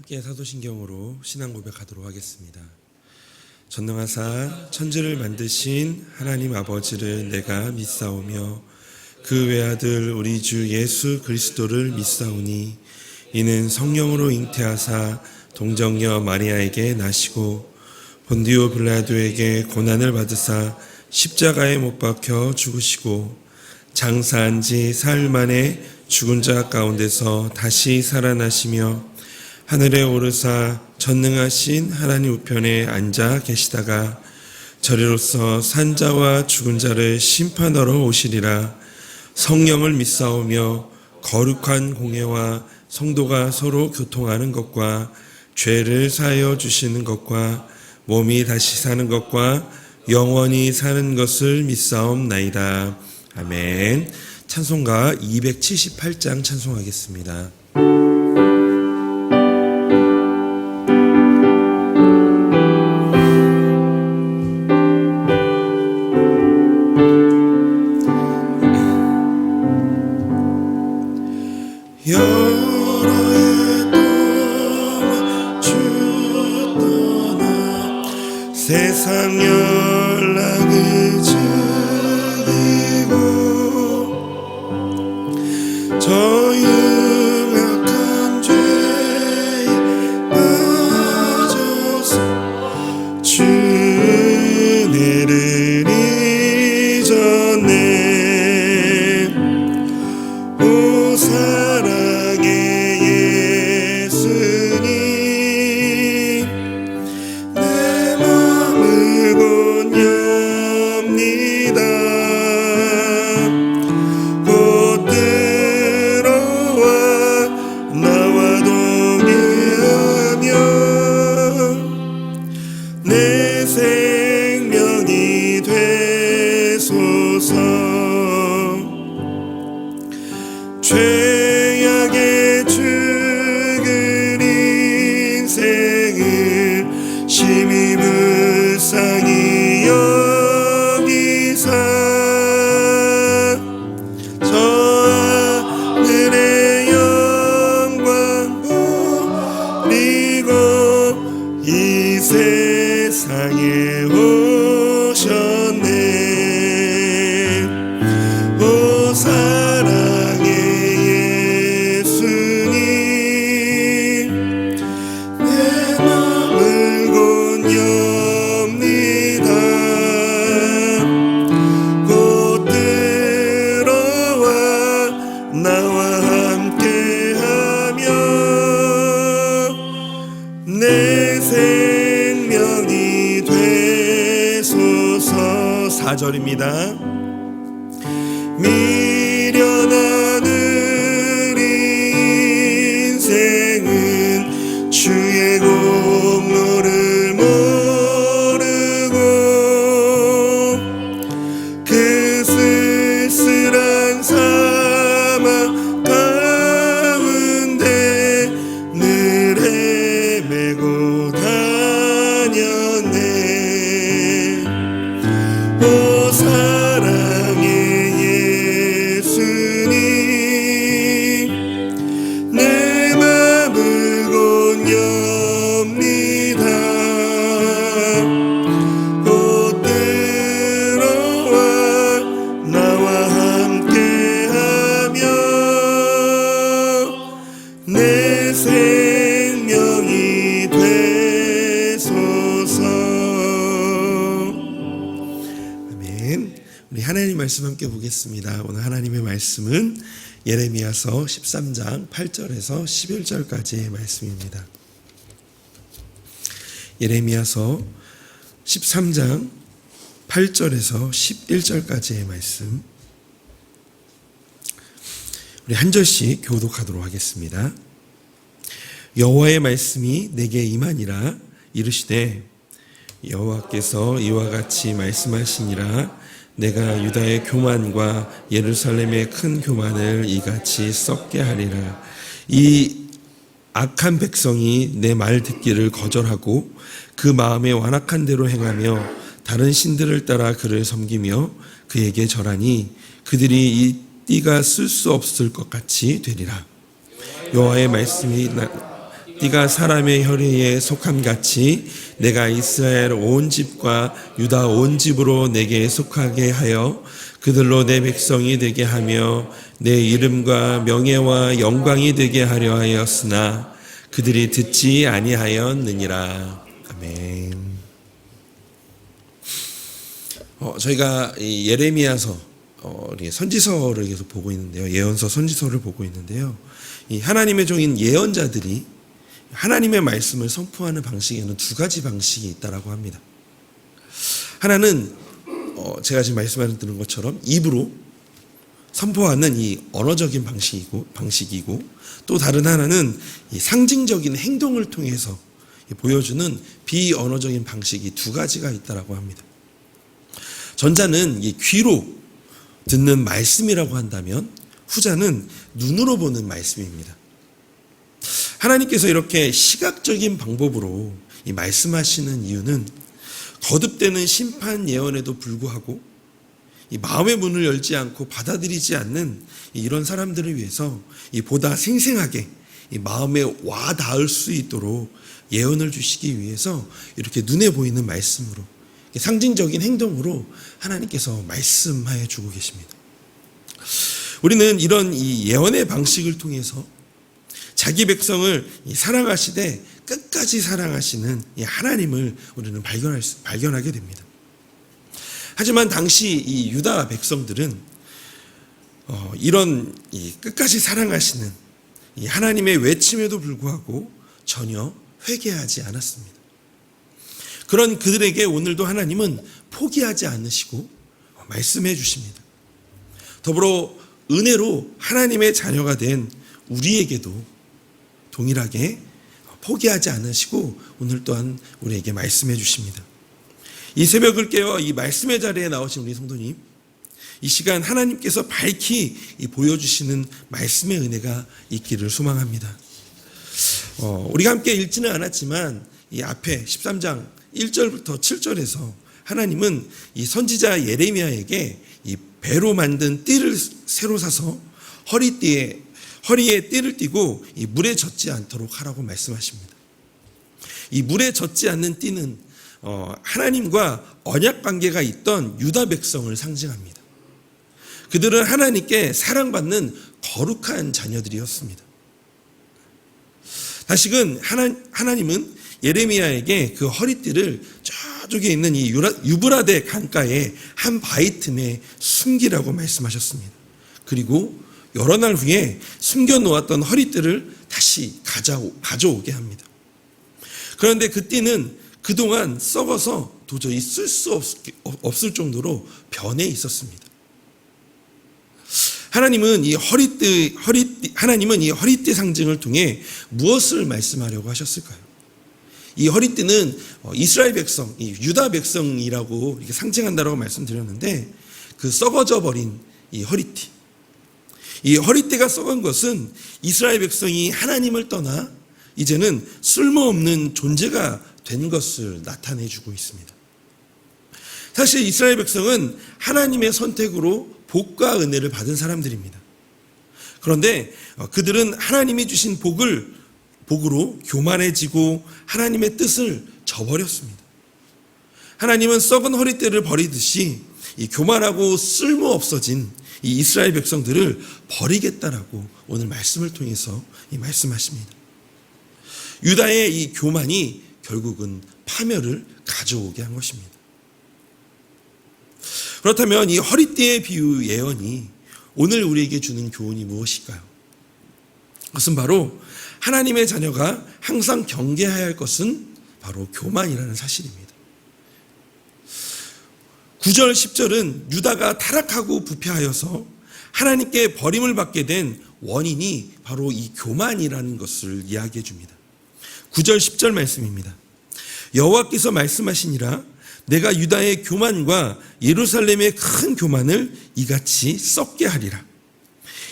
함께 사도신경으로 신앙 고백하도록 하겠습니다. 전능하사 천지를 만드신 하나님 아버지를 내가 믿사오며 그 외아들 우리 주 예수 그리스도를 믿사오니 이는 성령으로 잉태하사 동정녀 마리아에게 나시고 본디오 빌라도에게 고난을 받으사 십자가에 못 박혀 죽으시고 장사한 지 사흘 만에 죽은 자 가운데서 다시 살아나시며 하늘에 오르사 전능하신 하나님 우편에 앉아 계시다가 저리로서 산자와 죽은 자를 심판하러 오시리라. 성령을 믿사오며 거룩한 공예와 성도가 서로 교통하는 것과 죄를 사하여 주시는 것과 몸이 다시 사는 것과 영원히 사는 것을 믿사옵나이다. 아멘. 찬송가 278장 찬송하겠습니다. 세상 연락을 줄이고 저 흉악한 죄에 빠져서 주 은혜를 잊었네. 오 사랑의 예수님, 내 생명이 되소서. 죄악에 죽은 인생을 심히 불쌍히 여기사 저 하늘의 영광 버리고 이 세상에 오셨네. 오 사랑의 예수님, 내 맘을 곧 엽니다. 곧 들어와 나와 함께하며 내 생명이 되소서. 4절입니다. 미련한 우리 인생은 주의 공로를 모르고 그 쓸쓸한 사막 가운데 늘 헤매고 다녔네. 오 사랑의 예수님, 내 맘을 곧 엽니다. 곧 들어와 나와 함께하며 내 생명이 되소서. 아멘. 우리 하나님 말씀 함께 보겠습니다. 오늘 하나님의 말씀은 예레미야서 13장 8절에서 11절까지의 말씀입니다. 예레미야서 13장 8절에서 11절까지의 말씀, 우리 한 절씩 교독하도록 하겠습니다. 여호와의 말씀이 내게 임하니라. 이르시되 여호와께서 이와 같이 말씀하시니라. 내가 유다의 교만과 예루살렘의 큰 교만을 이같이 썩게 하리라. 이 악한 백성이 내 말 듣기를 거절하고 그 마음에 완악한 대로 행하며 다른 신들을 따라 그를 섬기며 그에게 절하니 그들이 이 띠가 쓸 수 없을 것 같이 되리라. 여호와의 말씀이 띠가 사람의 혈의에 속함 같이 내가 이스라엘 온 집과 유다 온 집으로 내게 속하게 하여 그들로 내 백성이 되게 하며 내 이름과 명예와 영광이 되게 하려 하였으나 그들이 듣지 아니하였느니라. 아멘. 저희가 이 예레미야서 선지서를 계속 보고 있는데요. 예언서 선지서를 보고 있는데요. 이 하나님의 종인 예언자들이 하나님의 말씀을 선포하는 방식에는 두 가지 방식이 있다라고 합니다. 하나는 제가 지금 말씀드린 것처럼 입으로 선포하는 이 언어적인 방식이고 또 다른 하나는 이 상징적인 행동을 통해서 보여주는 비언어적인 방식이 두 가지가 있다라고 합니다. 전자는 이 귀로 듣는 말씀이라고 한다면 후자는 눈으로 보는 말씀입니다. 하나님께서 이렇게 시각적인 방법으로 이 말씀하시는 이유는 거듭되는 심판 예언에도 불구하고 이 마음의 문을 열지 않고 받아들이지 않는 이런 사람들을 위해서 이 보다 생생하게 이 마음에 와 닿을 수 있도록 예언을 주시기 위해서 이렇게 눈에 보이는 말씀으로 상징적인 행동으로 하나님께서 말씀하여 주고 계십니다. 우리는 이런 이 예언의 방식을 통해서 자기 백성을 사랑하시되 끝까지 사랑하시는 이 하나님을 우리는 발견하게 됩니다. 하지만 당시 이 유다 백성들은 이런 이 끝까지 사랑하시는 이 하나님의 외침에도 불구하고 전혀 회개하지 않았습니다. 그런 그들에게 오늘도 하나님은 포기하지 않으시고 말씀해 주십니다. 더불어 은혜로 하나님의 자녀가 된 우리에게도 동일하게 포기하지 않으시고 오늘 또한 우리에게 말씀해 주십니다. 이 새벽을 깨워 이 말씀의 자리에 나오신 우리 성도님, 이 시간 하나님께서 밝히 보여주시는 말씀의 은혜가 있기를 소망합니다. 우리가 함께 읽지는 않았지만 이 앞에 13장 1절부터 7절에서 하나님은 이 선지자 예레미야에게 이 배로 만든 띠를 새로 사서 허리에 띠를 띠고 이 물에 젖지 않도록 하라고 말씀하십니다. 이 물에 젖지 않는 띠는 하나님과 언약 관계가 있던 유다 백성을 상징합니다. 그들은 하나님께 사랑받는 거룩한 자녀들이었습니다. 다시금 하나님은 예레미야에게 그 허리띠를 저쪽에 있는 이 유브라데 강가의 한 바위 틈에 숨기라고 말씀하셨습니다. 그리고 여러 날 후에 숨겨놓았던 허리띠를 다시 가져오게 합니다. 그런데 그 띠는 그동안 썩어서 도저히 쓸 수 없을 정도로 변해 있었습니다. 하나님은 이 허리띠 상징을 통해 무엇을 말씀하려고 하셨을까요? 이 허리띠는 이스라엘 백성, 이 유다 백성이라고 이렇게 상징한다라고 말씀드렸는데 그 썩어져 버린 이 허리띠. 이 허리띠가 썩은 것은 이스라엘 백성이 하나님을 떠나 이제는 쓸모없는 존재가 된 것을 나타내 주고 있습니다. 사실 이스라엘 백성은 하나님의 선택으로 복과 은혜를 받은 사람들입니다. 그런데 그들은 하나님이 주신 복으로 교만해지고 하나님의 뜻을 저버렸습니다. 하나님은 썩은 허리띠를 버리듯이 이 교만하고 쓸모없어진 이 이스라엘 백성들을 버리겠다라고 오늘 말씀을 통해서 말씀하십니다. 유다의 이 교만이 결국은 파멸을 가져오게 한 것입니다. 그렇다면 이 허리띠의 비유 예언이 오늘 우리에게 주는 교훈이 무엇일까요? 그것은 바로 하나님의 자녀가 항상 경계해야 할 것은 바로 교만이라는 사실입니다. 9절 10절은 유다가 타락하고 부패하여서 하나님께 버림을 받게 된 원인이 바로 이 교만이라는 것을 이야기해 줍니다. 9절 10절 말씀입니다. 여호와께서 말씀하시니라 내가 유다의 교만과 예루살렘의 큰 교만을 이같이 썩게 하리라.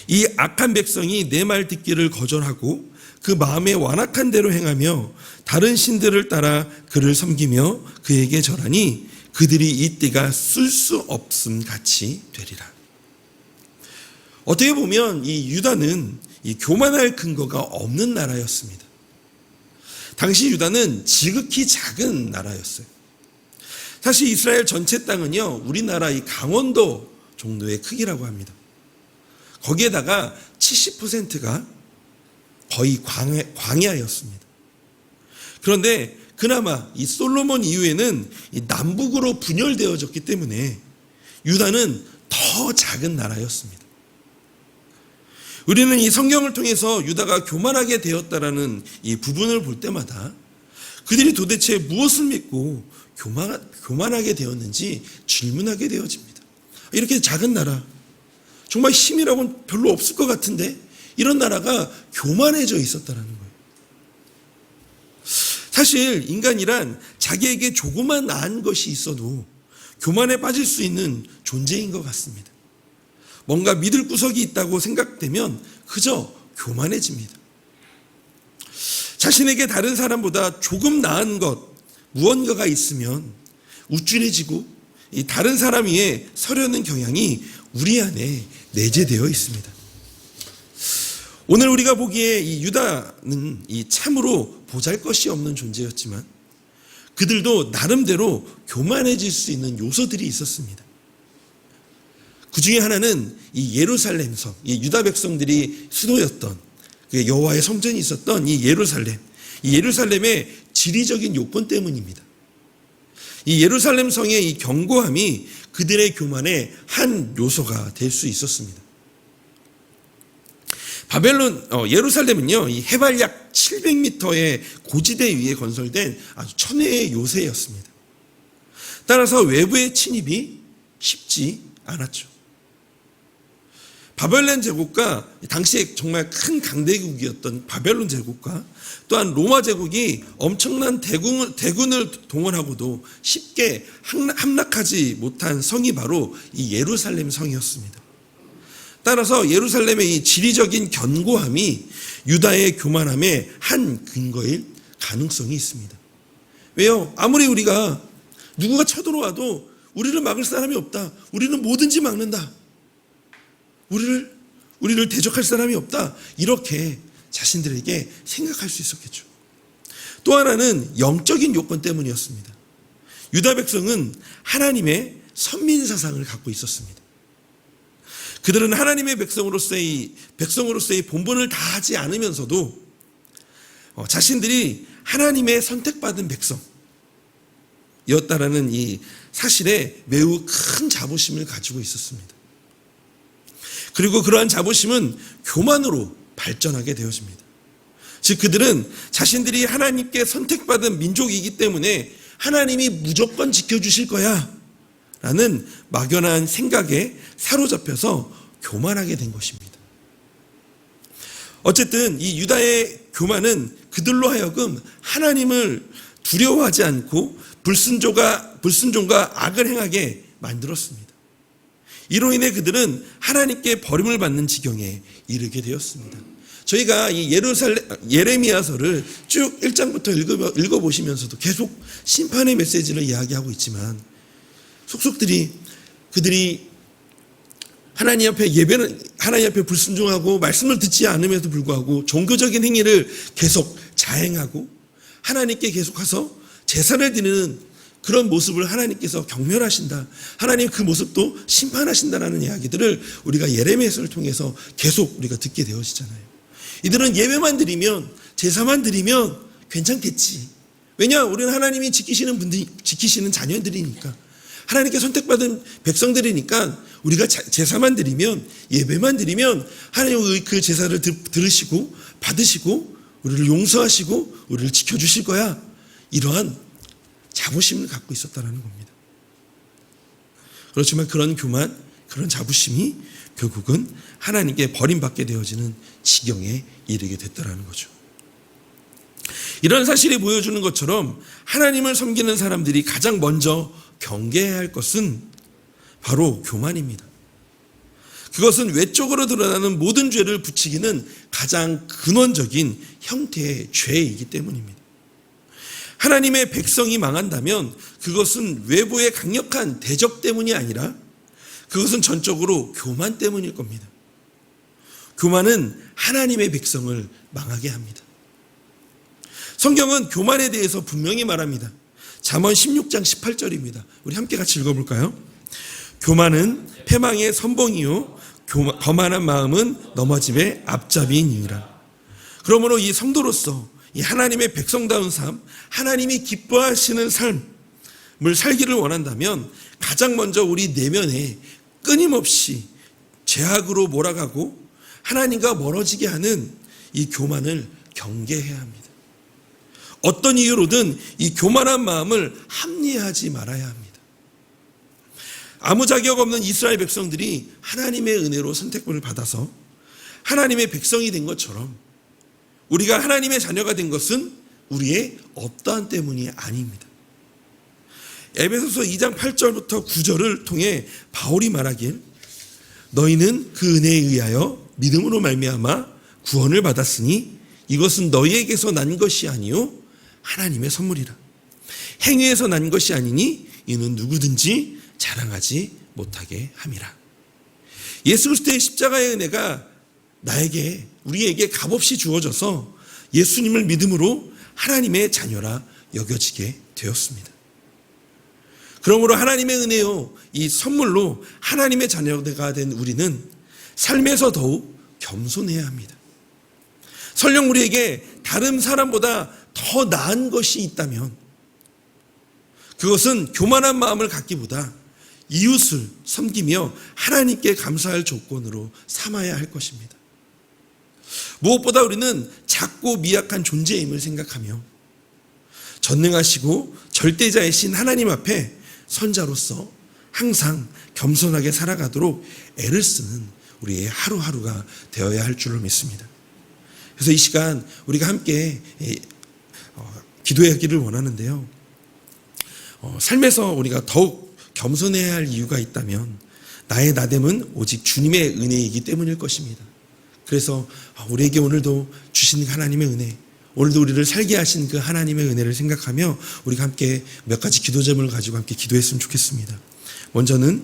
이 악한 백성이 내 말 듣기를 거절하고 그 마음에 완악한 대로 행하며 다른 신들을 따라 그를 섬기며 그에게 절하니 그들이 이 띠가 쓸 수 없음 같이 되리라. 어떻게 보면 이 유다는 이 교만할 근거가 없는 나라였습니다. 당시 유다는 지극히 작은 나라였어요. 사실 이스라엘 전체 땅은요, 우리나라 이 강원도 정도의 크기라고 합니다. 거기에다가 70%가 거의 광야였습니다. 그런데 그나마 이 솔로몬 이후에는 이 남북으로 분열되어졌기 때문에 유다는 더 작은 나라였습니다. 우리는 이 성경을 통해서 유다가 교만하게 되었다라는 이 부분을 볼 때마다 그들이 도대체 무엇을 믿고 교만하게 되었는지 질문하게 되어집니다. 이렇게 작은 나라, 정말 힘이라고는 별로 없을 것 같은데 이런 나라가 교만해져 있었다는 거예요. 사실 인간이란 자기에게 조그만 나은 것이 있어도 교만에 빠질 수 있는 존재인 것 같습니다. 뭔가 믿을 구석이 있다고 생각되면 그저 교만해집니다. 자신에게 다른 사람보다 조금 나은 것, 무언가가 있으면 우쭐해지고 이 다른 사람 위에 서려는 경향이 우리 안에 내재되어 있습니다. 오늘 우리가 보기에 이 유다는 이 참으로 보잘것이 없는 존재였지만 그들도 나름대로 교만해질 수 있는 요소들이 있었습니다. 그 중에 하나는 이 예루살렘 성, 이 유다 백성들이 수도였던 여호와의 성전이 있었던 이 예루살렘의 지리적인 요건 때문입니다. 이 예루살렘 성의 이 견고함이 그들의 교만의 한 요소가 될 수 있었습니다. 예루살렘은요, 이 해발 약 700m의 고지대 위에 건설된 아주 천혜의 요새였습니다. 따라서 외부의 침입이 쉽지 않았죠. 바벨론 제국과 당시에 정말 큰 강대국이었던 바벨론 제국과 또한 로마 제국이 엄청난 대군을 동원하고도 쉽게 함락하지 못한 성이 바로 이 예루살렘 성이었습니다. 따라서 예루살렘의 이 지리적인 견고함이 유다의 교만함의 한 근거일 가능성이 있습니다. 왜요? 아무리 우리가 누구가 쳐들어와도 우리를 막을 사람이 없다. 우리는 뭐든지 막는다. 우리를 대적할 사람이 없다. 이렇게 자신들에게 생각할 수 있었겠죠. 또 하나는 영적인 요건 때문이었습니다. 유다 백성은 하나님의 선민사상을 갖고 있었습니다. 그들은 하나님의 백성으로서의 본분을 다하지 않으면서도 자신들이 하나님의 선택받은 백성이었다라는 이 사실에 매우 큰 자부심을 가지고 있었습니다. 그리고 그러한 자부심은 교만으로 발전하게 되어집니다. 즉 그들은 자신들이 하나님께 선택받은 민족이기 때문에 하나님이 무조건 지켜주실 거야 라는 막연한 생각에 사로잡혀서 교만하게 된 것입니다. 어쨌든 이 유다의 교만은 그들로 하여금 하나님을 두려워하지 않고 불순종과 악을 행하게 만들었습니다. 이로 인해 그들은 하나님께 버림을 받는 지경에 이르게 되었습니다. 저희가 이 예레미야서를 쭉 1장부터 읽어보시면서도 계속 심판의 메시지를 이야기하고 있지만 속속들이 그들이 하나님 앞에 불순종하고 말씀을 듣지 않음에도 불구하고 종교적인 행위를 계속 자행하고 하나님께 계속 가서 제사를 드리는 그런 모습을 하나님께서 경멸하신다. 하나님 그 모습도 심판하신다라는 이야기들을 우리가 예레미야서를 통해서 계속 우리가 듣게 되어지잖아요. 이들은 예배만 드리면 제사만 드리면 괜찮겠지. 왜냐? 우리는 하나님이 지키시는 자녀들이니까. 하나님께 선택받은 백성들이니까 우리가 제사만 드리면 예배만 드리면 하나님 그 제사를 들으시고 받으시고 우리를 용서하시고 우리를 지켜주실 거야. 이러한 자부심을 갖고 있었다는 겁니다. 그렇지만 그런 교만, 그런 자부심이 결국은 하나님께 버림받게 되어지는 지경에 이르게 됐다는 거죠. 이런 사실이 보여주는 것처럼 하나님을 섬기는 사람들이 가장 먼저 경계해야 할 것은 바로 교만입니다. 그것은 외적으로 드러나는 모든 죄를 부추기는 가장 근원적인 형태의 죄이기 때문입니다. 하나님의 백성이 망한다면 그것은 외부의 강력한 대적 때문이 아니라 그것은 전적으로 교만 때문일 겁니다. 교만은 하나님의 백성을 망하게 합니다. 성경은 교만에 대해서 분명히 말합니다. 잠언 16장 18절입니다. 우리 함께 같이 읽어볼까요? 교만은 패망의 선봉이요 거만한 마음은 넘어짐의 앞잡이니라. 그러므로 이 성도로서 이 하나님의 백성다운 삶, 하나님이 기뻐하시는 삶을 살기를 원한다면 가장 먼저 우리 내면에 끊임없이 죄악으로 몰아가고 하나님과 멀어지게 하는 이 교만을 경계해야 합니다. 어떤 이유로든 이 교만한 마음을 합리화하지 말아야 합니다. 아무 자격 없는 이스라엘 백성들이 하나님의 은혜로 선택을 받아서 하나님의 백성이 된 것처럼 우리가 하나님의 자녀가 된 것은 우리의 어떠한 때문이 아닙니다. 에베소서 2장 8절부터 9절을 통해 바울이 말하길 너희는 그 은혜에 의하여 믿음으로 말미암아 구원을 받았으니 이것은 너희에게서 난 것이 아니요 하나님의 선물이라. 행위에서 난 것이 아니니 이는 누구든지 자랑하지 못하게 함이라. 예수 그리스도의 십자가의 은혜가 나에게 우리에게 값없이 주어져서 예수님을 믿음으로 하나님의 자녀라 여겨지게 되었습니다. 그러므로 하나님의 은혜요 이 선물로 하나님의 자녀가 된 우리는 삶에서 더욱 겸손해야 합니다. 설령 우리에게 다른 사람보다 더 나은 것이 있다면 그것은 교만한 마음을 갖기보다 이웃을 섬기며 하나님께 감사할 조건으로 삼아야 할 것입니다. 무엇보다 우리는 작고 미약한 존재임을 생각하며 전능하시고 절대자이신 하나님 앞에 선자로서 항상 겸손하게 살아가도록 애를 쓰는 우리의 하루하루가 되어야 할 줄로 믿습니다. 그래서 이 시간 우리가 함께 기도하기를 원하는데요. 삶에서 우리가 더욱 겸손해야 할 이유가 있다면 나의 나됨은 오직 주님의 은혜이기 때문일 것입니다. 그래서 우리에게 오늘도 주신 하나님의 은혜, 오늘도 우리를 살게 하신 그 하나님의 은혜를 생각하며 우리가 함께 몇 가지 기도 제목을 가지고 함께 기도했으면 좋겠습니다. 먼저는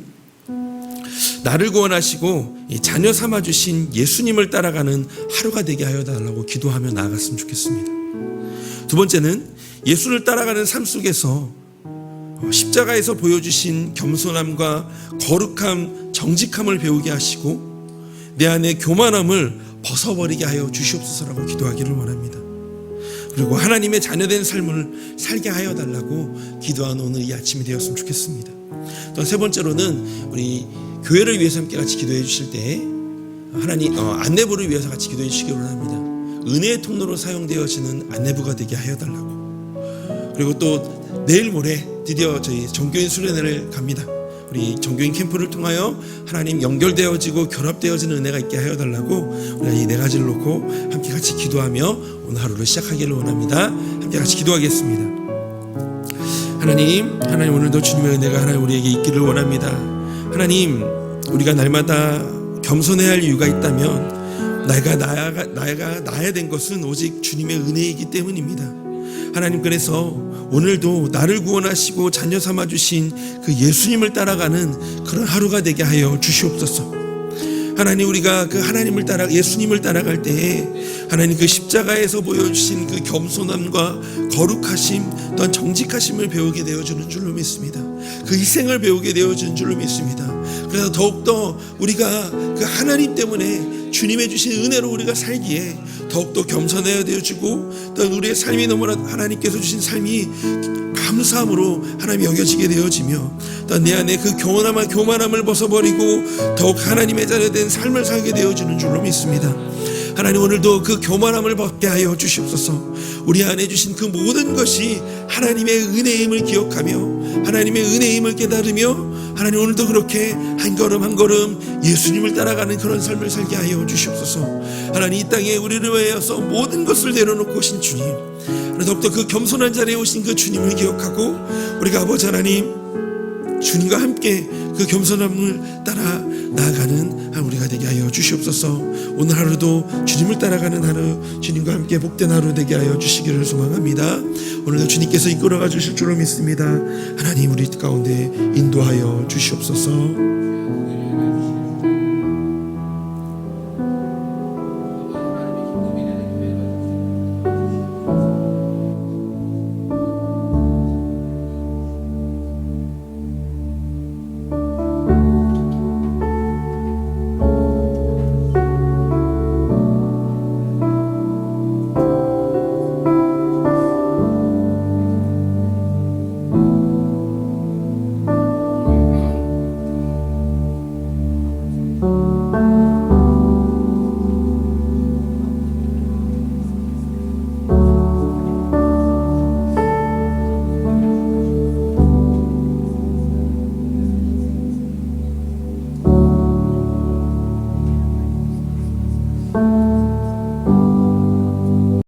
나를 구원하시고 자녀 삼아주신 예수님을 따라가는 하루가 되게 하여 달라고 기도하며 나아갔으면 좋겠습니다. 두 번째는 예수를 따라가는 삶 속에서 십자가에서 보여주신 겸손함과 거룩함, 정직함을 배우게 하시고 내 안에 교만함을 벗어버리게 하여 주시옵소서라고 기도하기를 원합니다. 그리고 하나님의 자녀된 삶을 살게 하여 달라고 기도하는 오늘 이 아침이 되었으면 좋겠습니다. 또 세 번째로는 우리 교회를 위해서 함께 같이 기도해 주실 때 하나님 안내부를 위해서 같이 기도해 주시기 원합니다. 은혜의 통로로 사용되어지는 안내부가 되게 하여 달라고. 그리고 또 내일 모레 드디어 저희 정교인 수련회를 갑니다. 우리 정교인 캠프를 통하여 하나님 연결되어지고 결합되어지는 은혜가 있게 하여 달라고 우리가 이 네 가지를 놓고 함께 같이 기도하며 오늘 하루를 시작하기를 원합니다. 함께 같이 기도하겠습니다. 하나님 오늘도 주님의 은혜가 하나님 우리에게 있기를 원합니다. 하나님 우리가 날마다 겸손해야 할 이유가 있다면 나가 나야 된 것은 오직 주님의 은혜이기 때문입니다. 하나님 그래서 오늘도 나를 구원하시고 자녀 삼아주신 그 예수님을 따라가는 그런 하루가 되게 하여 주시옵소서. 하나님 우리가 그 하나님을 따라 예수님을 따라갈 때에 하나님 그 십자가에서 보여주신 그 겸손함과 거룩하심 또한 정직하심을 배우게 되어주는 줄로 믿습니다. 그 희생을 배우게 되어주는 줄로 믿습니다. 그래서 더욱더 우리가 그 하나님 때문에 주님의 주신 은혜로 우리가 살기에 더욱더 겸손해야 되어지고 또 우리의 삶이 너무나 하나님께서 주신 삶이 감사함으로 하나님이 여겨지게 되어지며 또 내 안에 그 교만함을 벗어버리고 더욱 하나님의 자녀된 삶을 살게 되어지는 줄로 믿습니다. 하나님 오늘도 그 교만함을 벗게 하여 주시옵소서. 우리 안에 주신 그 모든 것이 하나님의 은혜임을 기억하며 하나님의 은혜임을 깨달으며 하나님 오늘도 그렇게 한 걸음 한 걸음 예수님을 따라가는 그런 삶을 살게 하여 주시옵소서. 하나님 이 땅에 우리를 위하여서 모든 것을 내려놓고 오신 주님, 더욱더 그 겸손한 자리에 오신 그 주님을 기억하고 우리가 아버지 하나님 주님과 함께 그 겸손함을 따라 나아가는 우리가 되게 하여 주시옵소서. 오늘 하루도 주님을 따라가는 하루, 주님과 함께 복된 하루 되게 하여 주시기를 소망합니다. 오늘도 주님께서 이끌어가 주실 줄로 믿습니다. 하나님 우리 가운데 인도하여 주시옵소서.